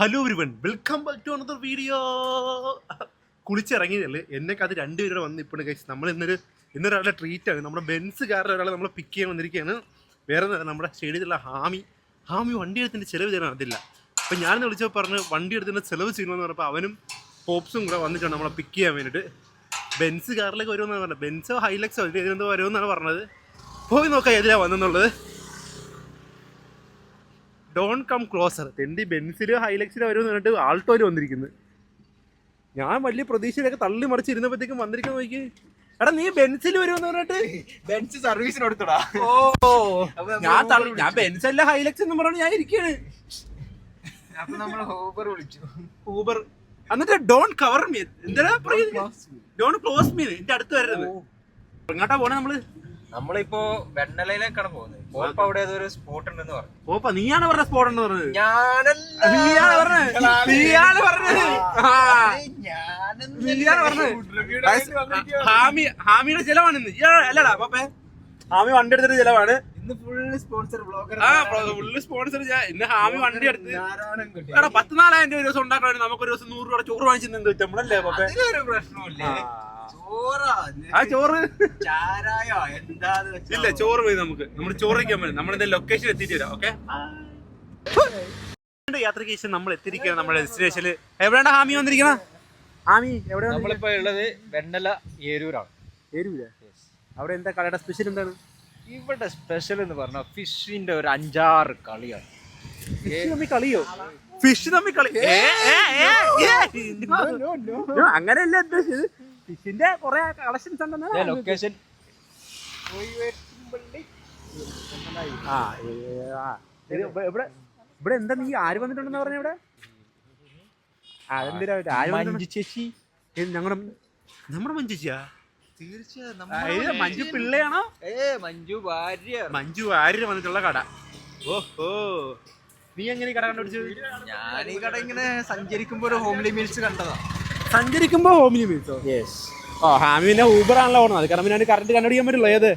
Hello everyone, welcome back to another video. കുളിച്ചിറങ്ങിയതല്ലേ എന്നൊക്കെ അത് രണ്ടുപേരുടെ വന്ന് ഇപ്പോൾ കഴിച്ച് നമ്മൾ ഇന്നൊരാളുടെ ട്രീറ്റാണ്. നമ്മുടെ ബെൻസ് കാറിൽ ഒരാളെ നമ്മൾ പിക്ക് ചെയ്യാൻ വന്നിരിക്കുകയാണ്. വേറെ നമ്മുടെ സ്റ്റേഡിയത്തിലുള്ള ഹാമി വണ്ടി എടുത്തിൻ്റെ ചിലവ് തരാൻ അതില്ല. അപ്പം ഞാനിന്ന് വിളിച്ചപ്പോൾ പറഞ്ഞ് വണ്ടി എടുത്തിൻ്റെ ചിലവ് ചെയ്യണമെന്ന് പറഞ്ഞപ്പോൾ അവനും പോപ്സും കൂടെ വന്നിട്ടുണ്ട് നമ്മളെ പിക്ക് ചെയ്യാൻ വേണ്ടിയിട്ട്. ബെൻസ് കാറിലേക്ക് വരുമെന്നാണ് പറഞ്ഞത്. ബെൻസോ ഹൈലക്സോ ഇതിലെന്തോ വരുമെന്നാണ് പറഞ്ഞത്. പോയി നോക്കാം ഏതിലാണ് വന്നെന്നുള്ളത്. Don come closer. തെണ്ടി ബെൻസിലോ ഹൈലക്സിലോ വരുമെന്ന് പറഞ്ഞിട്ട് ആൾട്ടോയിൽ വന്നിരിക്കുന്നത്. ഞാൻ വലിയ പ്രതീക്ഷയിലൊക്കെ തള്ളി മറിച്ചിരുന്നപ്പോഴത്തേക്കും വന്നിരിക്കുന്ന നോക്കി. എടാ നീ ബെൻസിൽ വരുമെന്ന് പറഞ്ഞിട്ട് ബെൻസ് സർവീസിന് കൊടുത്തടാ. ഞാൻ ബെൻസ് അല്ല ഹൈലക്സ് എന്ന് പറഞ്ഞു ഞാൻ ഇരിക്കുകയാണ്. അപ്പൊ നമ്മൾ ഊബർ വിളിച്ചു. ഊബർ എന്നിട്ട് ഡോൺ കവർ മീ, എന്താ ഡോൺ ക്ലോസ് മീ, എന്റെ അടുത്ത് വരരുത്. എങ്ങോട്ടാ പോണേ നമ്മള്? നമ്മളിപ്പോ വെണ്ണലയിലേക്കാണ് പോകുന്നത്. പോപ്പ അവിടെ ഏതൊരു സ്പോട്ട് ഉണ്ടെന്ന് പറഞ്ഞു. പോപ്പ നീയാണ് പറഞ്ഞ സ്പോട്ട് എന്ന് പറഞ്ഞത്. ഞാനല്ല ഹാമിയുടെ ചെലവാണ് ഇന്ന്. അല്ലടാ പോപ്പേ, ഹാമി വണ്ടി എടുത്തിട്ട് ചെലവാണ് ഇന്ന്. Full sponsor blogger. Full sponsor. ഇന്ന് ഹാമി വണ്ടി എടുത്ത് 14,000 രൂപ ദിവസം ഉണ്ടാക്കാൻ നമുക്കൊരു ദിവസം 100 രൂപ ചോറ് വാങ്ങിച്ചു നമ്മളല്ലേ പോപ്പേ? ഒരു പ്രശ്നമില്ല. ചോറ് എന്താ ഇല്ല, ചോറ് മതി നമുക്ക്. നമ്മൾ ചോറ് വയ്ക്കാൻ പറ്റും. നമ്മളെന്താ ലൊക്കേഷൻ എത്തിയിട്ട് വരാം. ഓക്കെ, യാത്രയ്ക്ക് ശേഷം നമ്മൾ എത്തിയിരിക്കുകയാണ് നമ്മുടെ ഡെസ്റ്റിനേഷനിൽ. എവിടെയാണ് ഹാമി വന്നിരിക്കണ? ഹാമി എവിടെ? നമ്മളിപ്പോ ഉള്ളത് വെണ്ണല ഏരൂരാണ്. ഏരൂരാ? അവിടെ എന്താ കടയുടെ സ്പെഷ്യൽ എന്താണ്? ഇവിടെ സ്പെഷ്യൽ എന്ന് പറഞ്ഞാൽ ഫിഷിന്റെ ഒരു 5-6 കളിയാണ്. കളിയോ? ഫിഷ് തമ്മിൽ കളി? അങ്ങനെയല്ല ഉദ്ദേശിച്ചത്. ഫിഷിന്റെ കുറെ കളക്ഷൻസ് ഉണ്ടെന്ന്. ലൊക്കേഷൻ ഇവിടെ എന്താ നീ ആര് വന്നിട്ടുണ്ടെന്ന് പറഞ്ഞ? ഇവിടെ മഞ്ജു ചേച്ചി. നമ്മുടെ മഞ്ജു ചേച്ചിയാ? തീർച്ചയായും മഞ്ജു പിള്ളയാണോ? മഞ്ജു വാര്യർ വന്നിട്ടുള്ള കട. ഓഹോ, നീ എങ്ങനെ കട കണ്ടുപിടിച്ചത്? ഞാൻ ഈ കട ഇങ്ങനെ സഞ്ചരിക്കുമ്പോ ഒരു ഹോംലി മീൽസ് കണ്ടതാ. സഞ്ചരിക്കുമ്പോ ഹോംലി മീൽസോ? ഹാമി പിന്നെ ഊബർ ആണല്ലോ ഓടുന്നത്. അത് കാരണം ഞാൻ കറണ്ട് കണ്ടുപിടിക്കാൻ പറ്റില്ല. ഏത്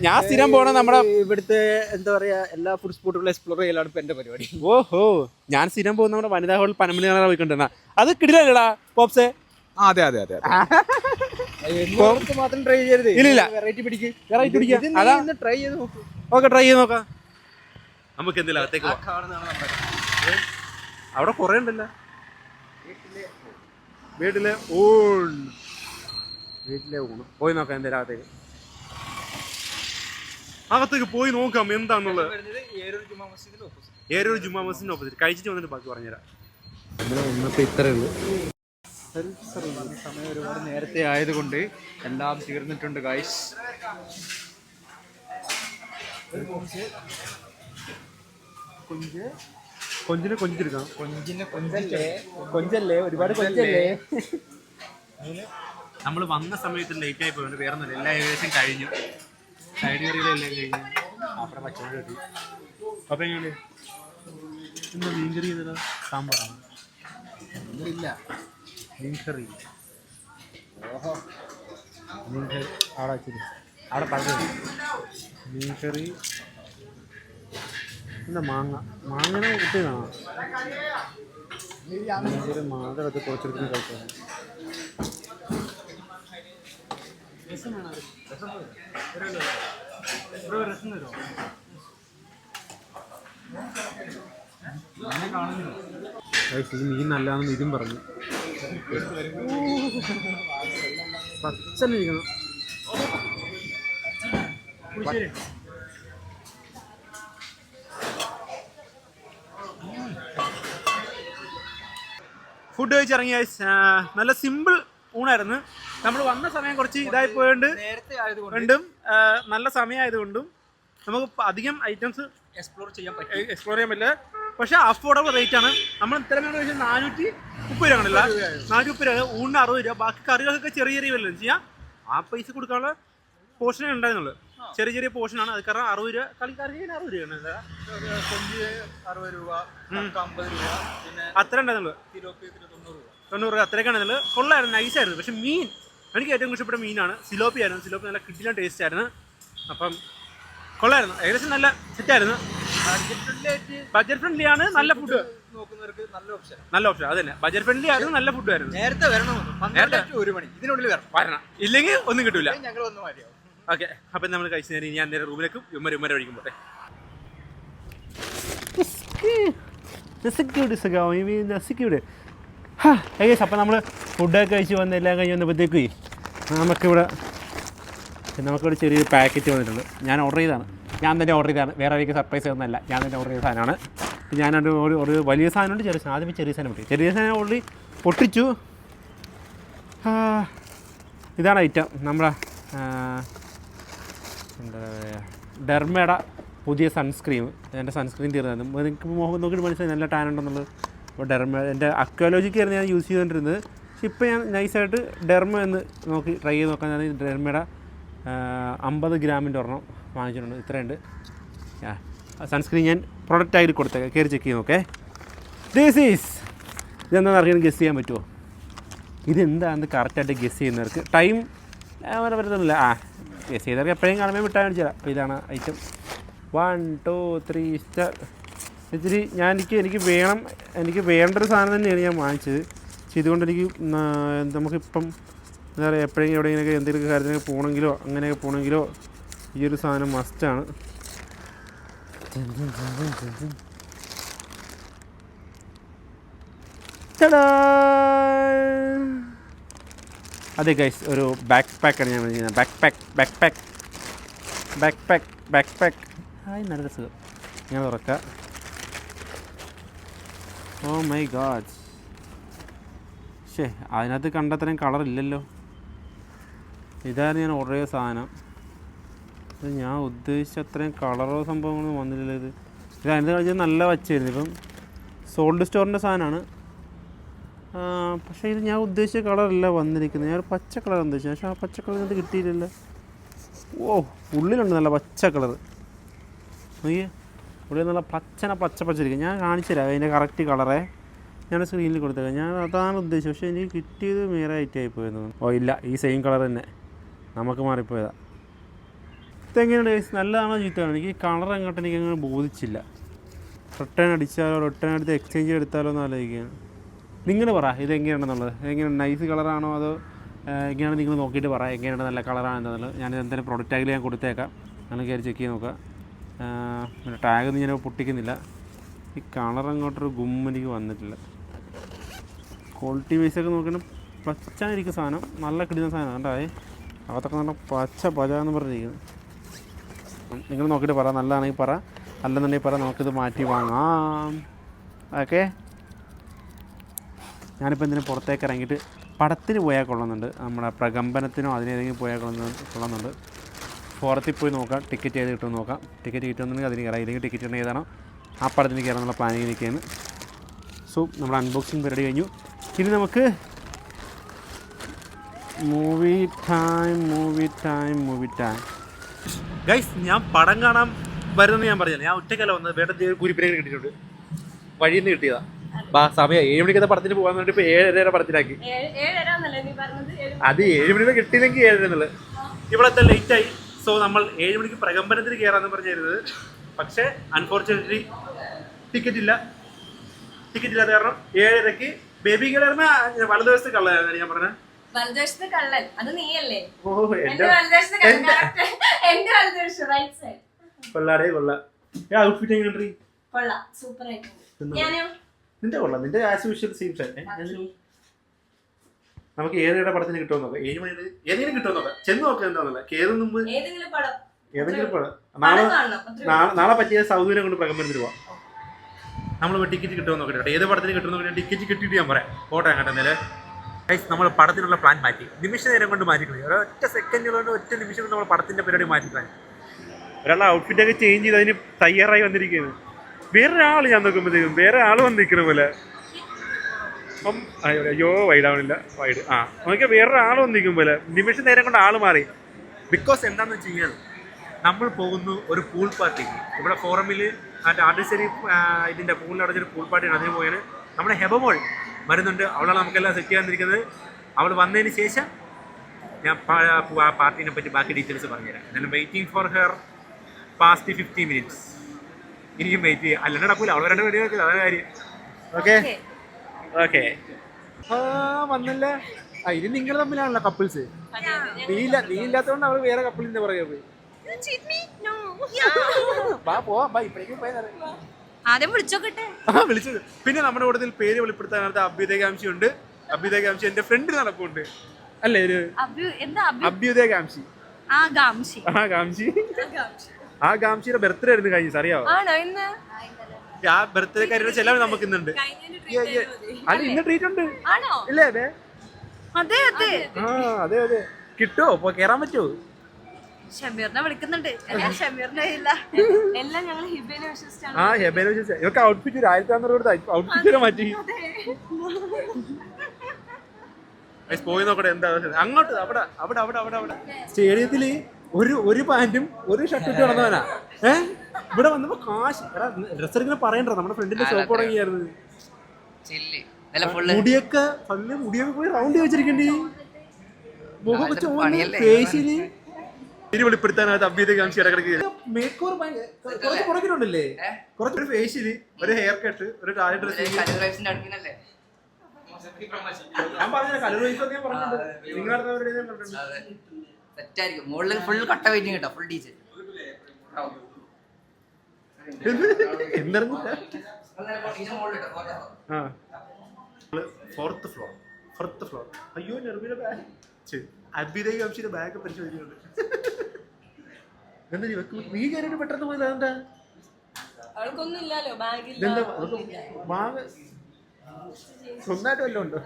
ഞാൻ സ്ഥിരം പോണ നമ്മുടെ ഇവിടുത്തെ എന്താ പറയാ എല്ലാ ഫുഡ് സ്പോട്ടുകളും എക്സ്പ്ലോർ ചെയ്യലാണ് ഇപ്പൊ എന്റെ പരിപാടി. ഓഹോ, ഞാൻ സ്ഥിരം പോകുന്ന നമ്മുടെ വനിതാ ഹോൾ പനമലി പോയിക്കൊണ്ടിരുന്ന. അത് കിടിലല്ലേടാ പോപ്സേ? അതെ മാത്രം ട്രൈ ചെയ്യരുത്. ഇല്ല, വെറൈറ്റി പിടിക്കുക. ട്രൈ ചെയ്ത് നോക്കാം. ഓക്കെ, ട്രൈ ചെയ്ത് നോക്കാം. നമുക്ക് എന്തെങ്കിലും അകത്തേക്ക് അവിടെ കുറെ ഉണ്ടല്ലോ. വീട്ടിലെ ഊണ് പോയി നോക്കാം. എന്തേലും അകത്തേക്ക് പോയി നോക്കാം എന്താന്നുള്ളത്. ഏരൂർ ജുമാ മസ്ജിദിന് ഓപ്പോസിറ്റ്. കഴിച്ചിട്ട് വന്നിട്ട് ബാക്കി പറഞ്ഞുതരാം. വന്നപ്പോ ഇത്രേ ഉള്ളൂ. സമയം ഒരുപാട് നേരത്തെ ആയതുകൊണ്ട് എല്ലാം തീർന്നിട്ടുണ്ട് ഗൈസ്. കൊഞ്ചിനെടുക്കാം. കൊഞ്ചല്ലേ, ഒരുപാട് കൊഞ്ചല്ലേ. നമ്മൾ വന്ന സമയത്ത് ലേറ്റ് ആയി പോയത്. വേറെ ഒന്നുമില്ല, എല്ലാം ഏകദേശം കഴിഞ്ഞു. സൈഡ് കറിയിലെല്ലാം കഴിഞ്ഞു. അവിടെ പച്ചമുളക് കിട്ടി. അപ്പം എങ്ങനെ എന്താ മീൻകറി ചെയ്തത്? സാമ്പാറാണ്. ഇല്ല, മീൻകറി. മീൻകറി അവിടെ വെച്ചിട്ട് അവിടെ പറഞ്ഞു. മീൻകറി എന്താ മാങ്ങനെ കിട്ടിയതാണോ? മീൻകറി മാത്രം വെച്ച് കുറച്ചെടുക്കുന്ന കഴിച്ചാൽ ഇത് മീൻ നല്ലതാണെന്ന് ഇതും പറഞ്ഞു. പച്ചനിരിക്കണം. ഫുഡ് കഴിച്ചിറങ്ങിയ നല്ല സിമ്പിൾ ഊണായിരുന്നു. നമ്മൾ വന്ന സമയം കുറച്ച് ഇതായി പോയോണ്ട് വീണ്ടും നല്ല സമയമായതുകൊണ്ടും നമുക്ക് അധികം ഐറ്റംസ് എക്സ്പ്ലോർ ചെയ്യാൻ പറ്റില്ല. പക്ഷെ അഫോർഡബിൾ റേറ്റ് ആണ്. നമ്മൾ ഇത്രയും 430 രൂപ ആണല്ല, 430 രൂപ. ഊണിന് 60 രൂപ. ബാക്കി കറികൾക്കൊക്കെ ചെറിയ വല്ലതും ചെയ്യാം. ആ പൈസ കൊടുക്കാനുള്ള പോർഷനേ ഉണ്ടായിരുന്നുള്ളൂ. ചെറിയ പോർഷനാണ്. അത് കാരണം 60 രൂപ. കളിക്കാർക്ക് 60 രൂപയാണ്. 60 രൂപ, 50 രൂപ, അത്ര ഉണ്ടായിരുന്നുള്ളൂ. 90 രൂപ അത്രയൊക്കെയാണ് ഉള്ളത്. കൊള്ളായിരുന്നു, നൈസായിരുന്നു. പക്ഷെ മീൻ എനിക്ക് ഏറ്റവും ഇഷ്ടപ്പെട്ട മീനാണ് സിലോപ്പി ആയിരുന്നു. സിലോപ്പി നല്ല കിടിലൻ ടേസ്റ്റ് ആയിരുന്നു. അപ്പം കൊള്ളായിരുന്നു, ഏകദേശം നല്ല സെറ്റായിരുന്നു. ബഡ്ജറ്റ് ഫ്രണ്ട്ലി ആണ്, നല്ല ഫുഡ് നോക്കുന്നവർക്ക് നല്ല ഓപ്ഷൻ. അത് തന്നെ, ബഡ്ജറ്റ് ഫ്രണ്ട്ലി ആയിരുന്നു, നല്ല ഫുഡ് ആയിരുന്നു. നേരത്തെ വരണം, 1 മണി ഇതിനുള്ളിൽ വരണം, ഇല്ലെങ്കിൽ ഒന്നും കിട്ടൂല. ഞങ്ങൾ വന്ന് മാറ്റിയോ. ഓക്കെ, അപ്പം നമ്മൾ കഴിച്ചു നേരം ഞാൻ നേരെ റൂമിലേക്കും ഉമ്മര വഴിക്കും പോട്ടെ. അപ്പം നമ്മൾ ഫുഡൊക്കെ കഴിച്ച് വന്ന് എല്ലാം കഴിഞ്ഞ് വന്നപ്പോഴത്തേക്ക് നമുക്കിവിടെ ചെറിയൊരു പാക്കറ്റ് വന്നിട്ടുണ്ട്. ഞാൻ തന്നെ ഓർഡർ ചെയ്തതാണ്, വേറെ ആരെയും സർപ്രൈസ് ഒന്നുമല്ല, ഞാൻ തന്നെ ഓർഡർ ചെയ്ത സാധനമാണ്. ഞാനത് ഒരു വലിയ സാധനമുണ്ട്, ചെറിയ സാധനം. ആദ്യം ചെറിയ സാധനം പൊട്ടി, ചെറിയ സാധനം ഓൾറെഡി പൊട്ടിച്ചു. ഇതാണ് ഐറ്റം, നമ്മുടെ എന്താ പറയുക, ഡെർമയുടെ പുതിയ സൺസ്ക്രീം. എൻ്റെ സൺസ്ക്രീൻ തീർന്നായിരുന്നു, നിങ്ങൾക്ക് മുഖം നോക്കിയിട്ട് മനസ്സിലായി നല്ല ടാൻ ഉണ്ടെന്നുള്ളത്. അപ്പോൾ ഡെർമ എൻ്റെ അക്വാലോജിക്കായിരുന്നു ഞാൻ യൂസ് ചെയ്തുകൊണ്ടിരുന്നത്. പക്ഷെ ഇപ്പോൾ ഞാൻ നൈസായിട്ട് ഡെർമ എന്ന് നോക്കി ട്രൈ ചെയ്ത് നോക്കാൻ. ഞാൻ ഡെർമയുടെ 50 ഗ്രാമിൻ്റെ ഒരെണ്ണം വാങ്ങിച്ചിട്ടുണ്ട്. ഇത്രയുണ്ട് സൺസ്ക്രീൻ. ഞാൻ പ്രൊഡക്റ്റായിട്ട് കൊടുത്തേക്കാം, കയറി ചെക്ക് ചെയ്ത് നോക്കേ. ഇതെന്താണെന്ന് അറിയാൻ ഗസ് ചെയ്യാൻ പറ്റുമോ? ഇതെന്താണെന്ന് കറക്റ്റായിട്ട് ഗസ് ചെയ്യുന്നവർക്ക് ടൈം വരുന്നില്ല. ഗസ് ചെയ്തവർക്ക് എപ്പോഴും കാണുമ്പോൾ വിട്ടാൽ കാണിച്ചു തരാം. അപ്പോൾ ഇതാണ് ഐറ്റം. 1 2 3 സ്റ്റാർ. ഇച്ചിരി എനിക്ക് വേണ്ടൊരു സാധനം തന്നെയാണ് ഞാൻ വാങ്ങിച്ചത്. പക്ഷെ ഇതുകൊണ്ട് എനിക്ക് നമുക്കിപ്പം എന്താ പറയുക, എപ്പോഴെങ്കിലും എവിടെയെങ്കിലൊക്കെ എന്തെങ്കിലും കാര്യത്തിനൊക്കെ പോകണമെങ്കിലോ അങ്ങനെയൊക്കെ പോകണമെങ്കിലോ ഈ ഒരു സാധനം മസ്റ്റാണ്. അതെ ഗൈസ്, ഒരു ബാക്ക് പാക്കാണ് ഞാൻ ചെയ്യുന്നത്. Back pack. ഹായ്, നല്ല രസം. ഞാൻ തുറക്കാം. ഓ മൈ ഗോഡ്, അതിനകത്ത് കണ്ടത്രയും കളറില്ലല്ലോ. ഇതായിരുന്നു ഞാൻ ഓർഡർ ചെയ്ത സാധനം. ഇത് ഞാൻ ഉദ്ദേശിച്ച അത്രയും കളറോ സംഭവങ്ങളൊന്നും വന്നില്ലല്ലോ. ഇത് അതിനകത്ത് കളിച്ചത് നല്ല വച്ചായിരുന്നു. ഇപ്പം സോൾഡ് സ്റ്റോറിൻ്റെ സാധനമാണ്. പക്ഷേ ഇത് ഞാൻ ഉദ്ദേശിച്ച കളറല്ല വന്നിരിക്കുന്നത്. ഞാൻ ഒരു പച്ച കളർ ഉദ്ദേശിച്ചത്, പക്ഷേ ആ പച്ച കളർ ഇതിനകത്ത് കിട്ടിയില്ലല്ലോ. ഓ, ഉള്ളിലുണ്ട് നല്ല പച്ച കളർ. നോക്കിയേ, ഉള്ളിൽ നല്ല പച്ചരിക്കും. ഞാൻ കാണിച്ചു തരാം അതിൻ്റെ കറക്റ്റ് കളറേ. ഞാൻ സ്ക്രീനിൽ കൊടുത്തേക്കാം. ഞാൻ അതാണ് ഉദ്ദേശിച്ചത്, പക്ഷേ എനിക്ക് കിട്ടിയത് വേറെ ഐറ്റമായി പോയെന്ന്. ഓ ഇല്ല, ഈ സെയിം കളർ തന്നെ നമുക്ക് മാറിപ്പോയതാണ്. ഇതെങ്ങനെയുണ്ട്? നല്ലതാണോ ചീത്തയാണോ? എനിക്ക് കളർ അങ്ങോട്ട് എനിക്കങ്ങനെ ബോധിച്ചില്ല. റിട്ടേൺ എടുത്ത് എക്സ്ചേഞ്ച് എടുത്താലോ എന്ന് ആലോചിക്കുകയാണ്. നിങ്ങൾ പറ ഇതെങ്ങനെയാണെന്നുള്ളത്. എങ്ങനെയാണ്, നൈസ് കളറാണോ അതോ എങ്ങനെയാണ്? നിങ്ങൾ നോക്കിയിട്ട് പറ എങ്ങനെയാണ്, നല്ല കളറാണെന്നുള്ളത്. ഞാനിത് എന്തായാലും പ്രൊഡക്റ്റ് ടാഗിൽ ഞാൻ കൊടുത്തേക്കാം, നിങ്ങൾ കയറി ചെക്ക് ചെയ്ത് നോക്കാം. പിന്നെ ടാഗൊന്നും ഞാൻ പൊട്ടിക്കുന്നില്ല. ഈ കളർ അങ്ങോട്ടൊരു എനിക്ക് വന്നിട്ടില്ല. ക്വാളിറ്റി വൈസൊക്കെ നോക്കണം. പച്ചായിരിക്കും സാധനം, നല്ല കിട്ടുന്ന സാധനം കണ്ടായേ. അകത്തൊക്കെ നല്ല പചാന്ന് പറഞ്ഞിരിക്കുന്നു. നിങ്ങൾ നോക്കിയിട്ട് പറ, നല്ലതാണെങ്കിൽ പറ, അല്ലെന്നുണ്ടെങ്കിൽ പറ, നമുക്കിത് മാറ്റി വാങ്ങാം. ഓക്കെ, ഞാനിപ്പോൾ എന്തിനും പുറത്തേക്ക് ഇറങ്ങിയിട്ട് പടത്തിന് പോയാൽ കൊള്ളുന്നുണ്ട്. നമ്മുടെ പ്രകമ്പനത്തിനോ അതിനേതെങ്കിലും പോയാൽ കൊള്ളുന്നുണ്ട്. ഫോറത്തിൽ പോയി നോക്കാം, ടിക്കറ്റ് ചെയ്ത് കിട്ടുമെന്ന് നോക്കാം. ടിക്കറ്റ് കിട്ടുമെന്നുണ്ടെങ്കിൽ അതിന് കയറാം, ഇല്ലെങ്കിൽ ടിക്കറ്റ് ഉണ്ടെങ്കിൽ ഏതാണോ ആ പടത്തിന് കയറാനുള്ള പ്ലാനിങ് നിൽക്കുകയാണ്. സോ നമ്മുടെ അൺബോക്സിങ് പരിപാടി കഴിഞ്ഞു. ഇനി നമുക്ക് മൂവി ടൈം. ഗൈസ്, ഞാൻ പടം കാണാൻ വരുന്നത് ഞാൻ പറഞ്ഞില്ല. ഞാൻ ഒറ്റയ്ക്കല്ല വന്നത്, വേണ്ട കുരിപ്പിനെ കിട്ടിയിട്ടുണ്ട്, വഴിയിൽ നിന്ന് കിട്ടിയതാ. സമയം 7 മണിക്കത്തെ പടത്തിന് പോകാൻ വേണ്ടി ഇപ്പോൾ 7:30 പടത്തിലാക്കി. അത് 7 മണിക്ക് കിട്ടിയില്ലെങ്കിൽ 7:30 എന്നുള്ളത്. ഇവിടത്തെ ലേറ്റായി. സോ നമ്മൾ 7 മണിക്ക് പ്രകമ്പനത്തിന് കയറാമെന്ന് പറഞ്ഞിരുന്നത്. പക്ഷേ അൺഫോർച്ചുനേറ്റ്ലി ടിക്കറ്റ് ഇല്ലാത്ത കാരണം 7:30ക്ക് ബേബി കയറുന്ന വലതുവശത്ത് കള്ളായിരുന്നു ഞാൻ പറഞ്ഞത്. കൊള്ളാടേ കൊള്ളാം. ഔട്ട്ഫിറ്റ് എങ്ങനെയുണ്ട്? നിന്റെ കൊള്ളാം, നിന്റെ ആസ് യൂഷ്വൽ സെയിം സൈഡ്. നമുക്ക് ഏതെങ്കിലും പടത്തിന് കിട്ടുമെന്ന് നോക്കാം. 7 മണി ഏതെങ്കിലും കിട്ടുമെന്ന് നോക്കാം. ചെന്ന് നോക്കാം എന്താണെന്നല്ല. കേറുന്ന മുമ്പ് ഏതെങ്കിലും പടം നാളെ പറ്റിയ സൗദിനെ കൊണ്ട് പ്രകമ്പനത്തിന് പോവാം. നമ്മൾ ടിക്കറ്റ് കിട്ടുമെന്ന് നോക്കട്ടെ. ഏത് പടത്തിന് കിട്ടുമെന്ന് നോക്കിയാൽ ടിക്കറ്റ് കിട്ടിയിട്ട് ഞാൻ പറയാം. ഫോട്ടോ അങ്ങോട്ട് നേരെ നമ്മൾ പടത്തിനുള്ള പ്ലാൻ മാറ്റി. നിമിഷ നേരം കൊണ്ട് മാറ്റിക്കളി. ഒരൊറ്റ സെക്കൻഡുകൊണ്ട് ഒറ്റ നിമിഷം കൊണ്ട് നമ്മൾ പടത്തിൻ്റെ പരിപാടി മാറ്റിക്കളാൻ. ഒരാളെ ഔട്ട്ഫിറ്റൊക്കെ ചേഞ്ച് ചെയ്ത് അതിന് തയ്യാറായി വന്നിരിക്കുകയാണ്. വേറൊരാൾ ഞാൻ നോക്കുമ്പോഴത്തേക്കും വേറെ ആൾ വന്നിരിക്കുന്ന പോലെ. അപ്പം അയ്യോ വൈഡാവണില്ല, വൈഡ് നോക്കിയാൽ വേറൊരാൾ വന്നിരിക്കും പോലെ. നിമിഷ നേരം കൊണ്ട് ആൾ മാറി. ബിക്കോസ് എന്താണെന്ന് വെച്ച് കഴിഞ്ഞാൽ നമ്മൾ പോകുന്നു ഒരു പൂൾ പാർട്ടിക്ക്. ഇവിടെ ഫോറമിൽ മറ്റേ ആർട്ടിസ്റ്ററി ഇതിൻ്റെ പൂളിലടച്ചൊരു പൂൾ പാർട്ടിയാണ്. അതിന് പോയാൽ നമ്മുടെ ഹെബമോൾ വരുന്നുണ്ട്. അവളാണ് നമുക്കെല്ലാം സെറ്റ് ചെയ്യാന്നിരിക്കുന്നത്. അവൾ വന്നതിന് ശേഷം ഞാൻ ആ പാർട്ടീനെ പറ്റി ബാക്കി ഡീറ്റെയിൽസ് പറഞ്ഞുതരാം. ഞാൻ waiting for her. Past 50 minutes. ഇനിയും വെയിറ്റ് ചെയ്യാം, അല്ലാണ്ട് നടക്കൂല. അവൾ രണ്ട് വീഡിയോ വെക്കില്ല, അതാണ് കാര്യം. Okay okay. വന്നല്ല. ഇത് നിങ്ങൾ തമ്മിലാണല്ലോ കപ്പിൾസ്. നീ ഇല്ലാത്തതുകൊണ്ട് അവള് വേറെ കപ്പിളിന്റെ പുറകെ പോയി. ആദ്യം വിളിച്ചോക്കട്ടെ. വിളിച്ചത്. പിന്നെ നമ്മുടെ കൂട്ടത്തിൽ പേര് വെളിപ്പെടുത്താനായിട്ട് അഭ്യുദയകാംക്ഷി ഉണ്ട്. അഭ്യുദയകാംക്ഷി എന്റെ ഫ്രണ്ടിന് നടപ്പുണ്ട് അല്ലേ? ഒരു അഭ്യുദയകാംക്ഷി. ആ ഗാംഷിയുടെ ബർത്ത്ഡേ ആയിരുന്നു കഴിഞ്ഞ അറിയാവോ? ആ ബർത്ത്ഡേ കാര്യയുടെ ചെലവ് നമുക്ക് ഇന്നുണ്ട്. അല്ല ഇന്ന് ട്രീറ്റ് ഉണ്ട് ഇല്ലേ? അതെ അതെ അതെ. കിട്ടുമോ? കേറാൻ പറ്റുമോ? ഷമീറിനെ വിളിക്കുന്നുണ്ട്. ഷമീറിന്റെ എല്ലാം ഞങ്ങൾ ഹിബേനെ വിശ്വസിച്ചാണ്. ആ ഹെബേനെ വിശ്വസിച്ച ഇവർക്ക് ഔട്ട്ഫിറ്റ് 1400 കൊടുത്ത ഔട്ട്ഫിറ്റ് മാറ്റി പോയി നോക്കട്ടെ എന്താ അങ്ങോട്ട്. അവിടെ അവിടെ അവിടെ അവിടെ അവിടെ സ്റ്റേഡിയത്തില് ഒരു പാന്റും ഒരു ഷർട്ടും ഇട്ട് നടന്നവനാ. ഇവിടെ വന്നപ്പോ കാശ് ഡ്രസ്സർ ഇങ്ങനെ പറയണ്ടോ? നമ്മുടെ ഫ്രണ്ടിന്റെ ഷോപ്പ് തുടങ്ങിയായിരുന്നു. മുടിയൊക്കെ പോയി റൗണ്ട് വെച്ചിരിക്കണ്ടേ? മുഖം ഫേഷ്യല് പേര് വെളിപ്പെടുത്താനായിട്ട് അഭ്യുദയകാംക്ഷി ഇടക്കിടക്ക് മേക്ക് ഓവർ കുറച്ച് കുറയ്ക്കുന്നുണ്ടല്ലേ? കുറച്ചൊരു ഫേഷ്യല്, ഒരു ഹെയർ കട്ട്, ഒരു കാല് ഡ്രസ്സിങ്. ഞാൻ പറഞ്ഞ കലർ വൈസ് ഒക്കെ ഞാൻ പറഞ്ഞിട്ടുണ്ട്. നിങ്ങൾ എന്തിറങ്ങില്ല. Fourth floor. അയ്യോ നെർവിയുടെ ബാഗ്, അഭ്യുദയകാംക്ഷിയുടെ ബാഗ് പരിശോധിക്കുന്നുണ്ട്. എന്താ നീ കയറിയിട്ട് പെട്ടെന്ന് പോയത്? എന്താ ബാഗ് സ്വന്തമായിട്ട് വല്ലതും ഉണ്ടോ?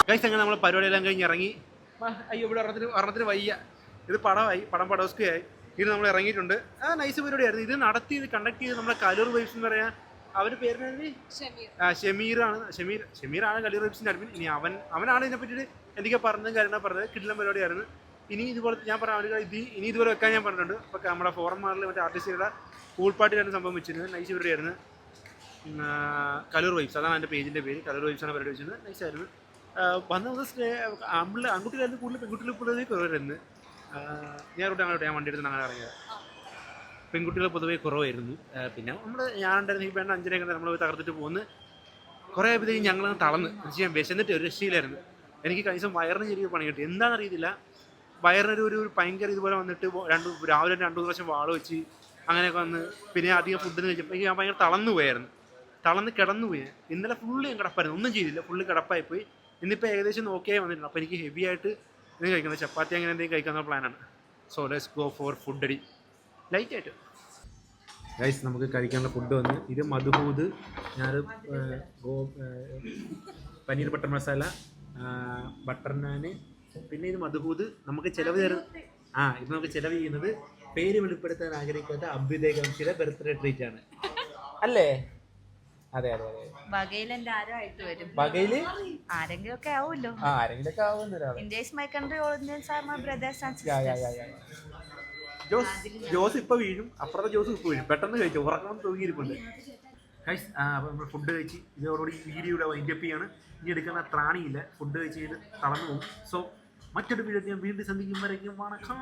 ഗൈസ് അങ്ങനെ നമ്മൾ പരിപാടിയെല്ലാം കഴിഞ്ഞ് ഇറങ്ങി. അയ്യോ ഇവിടെ ഒരെണ്ണത്തിന് വയ്യ. ഇത് പടം പടോസ്കയായി. ഇത് നമ്മൾ ഇറങ്ങിയിട്ടുണ്ട്. നൈസ് പരിപാടിയായിരുന്നു. ഇത് നടത്തി കണ്ടക്ട് ചെയ്ത് നമ്മുടെ കലൂർ വൈബ്സ് എന്ന് പറയാൻ അവരുടെ പേര് ഷമീറാണ് കലൂർ വൈബ്സിന്റെ അഡ്മിൻ. ഇനി അവനാണ് ഇതിനെ പറ്റിയിട്ട് എനിക്ക് പറഞ്ഞതും കാര്യങ്ങൾ പറഞ്ഞത്. കിടിലൻ പരിപാടിയായിരുന്നു. ഇനി ഇതുപോലെ ഞാൻ പറഞ്ഞ ഇനി ഇതുപോലെ വെക്കാൻ ഞാൻ പറഞ്ഞിട്ടുണ്ട്. അപ്പോൾ നമ്മുടെ ഫോറം മാറിൽ മറ്റേ ആർട്ടിസ്റ്റുകളുടെ പൂൾ പാർട്ടിയിലാണ് സംഭവം വെച്ചിരുന്നത്. നൈസ് പരിപാടിയായിരുന്നു. കലൂർ വൈബ്സ് അതാണ് എൻ്റെ പേജിൻ്റെ പേര്. കലൂർ വൈബ്സാണ് പരിപാടി വെച്ചിരുന്നത്. നൈസായിരുന്നു. വന്നത് ആൺകുട്ടികളായിരുന്നു കൂടുതൽ, പെൺകുട്ടികൾ പൊതുവെ കുറവായിരുന്നു. ഞാൻ വണ്ടി എടുത്ത് അങ്ങനെ ഇറങ്ങിയത്. പെൺകുട്ടികൾ പൊതുവേ കുറവായിരുന്നു. പിന്നെ ഞാനുണ്ടായിരുന്നു ഈ വേണ്ട 5 കണ്ട് നമ്മൾ തകർത്തിട്ട് പോകുന്നു. കുറേ ആയപ്പോഴത്തേക്കും ഞങ്ങൾ തളർന്ന് ചെയ്യാൻ വിശന്നിട്ട് ഒരു രക്ഷയിലായിരുന്നു. എനിക്ക് കഴിഞ്ഞ വയറിന് ചെറിയ പണി കിട്ടി. എന്താണെന്ന് അറിയത്തില്ല. വയറിനൊരു ഭയങ്കര ഇതുപോലെ വന്നിട്ട് രാവിലെ 2 പ്രാവശ്യം വാള് വെച്ച് അങ്ങനെയൊക്കെ വന്ന് പിന്നെ അധികം ഫുഡിന് കഴിച്ചപ്പോൾ എനിക്ക് ഞാൻ ഭയങ്കര തളർന്ന് കിടന്നുപോയി. ഇന്നലെ ഫുള്ള് ഞാൻ കിടപ്പായിരുന്നു, ഒന്നും ചെയ്തില്ല, ഫുള്ള് കിടപ്പായിപ്പോയി. ഇന്നിപ്പോൾ ഏകദേശം നോക്കിയാൽ വന്നിട്ടുണ്ട്. അപ്പോൾ എനിക്ക് ഹെവി ആയിട്ട് ഇത് കഴിക്കുന്നത് ചപ്പാത്തി അങ്ങനെ എന്തെങ്കിലും കഴിക്കാനുള്ള പ്ലാനാണ്. So let's go for food അടി ലൈറ്റായിട്ട്. ഗൈസ് നമുക്ക് കഴിക്കാനുള്ള ഫുഡ് വന്ന് ഇത് മധുഹൂത്, ഞാൻ പനീർ ബട്ടർ മസാല, ബട്ടർ നാന്, പിന്നെ ഇത് മധുഹൂത്. നമുക്ക് ചിലവ് ഇത് നമുക്ക് ചിലവ് ചെയ്യുന്നത് പേര് വെളിപ്പെടുത്താൻ ആഗ്രഹിക്കാത്ത അഭ്യുദയകാംക്ഷിയുടെ ബർത്ത്ഡേ ട്രീറ്റ് ആണ് അല്ലേ? അതെ അതെ അതെ. ബഗയില് ആരെങ്കിലൊക്കെ ആവുമല്ലോ. ആരെങ്കിലൊക്കെ ആവുമല്ലോ. ജോസ് ഇപ്പൊ വീഴും, അപ്പുറത്തെ ജോസ് ഇപ്പൊ വീഴും. പെട്ടെന്ന് കഴിച്ചു, ഉറക്കണം തൂങ്ങിയിരിപ്പുണ്ട്. ഗൈസ് അപ്പോൾ നമ്മൾ ഫുഡ് കഴിച്ച് ഇതോടുകൂടി വീഡിയോയുടെ വൈൻഡപ്പ് ചെയ്യാണ്. ഇനി എടുക്കുന്ന ത്രാണിയില്ല, ഫുഡ് കഴിച്ച് തളർന്നു പോകും. സോ മറ്റൊരു വീഡിയോ ഞാൻ വീണ്ടും സന്ധിക്കും വരയ്ക്കും. വണക്കം.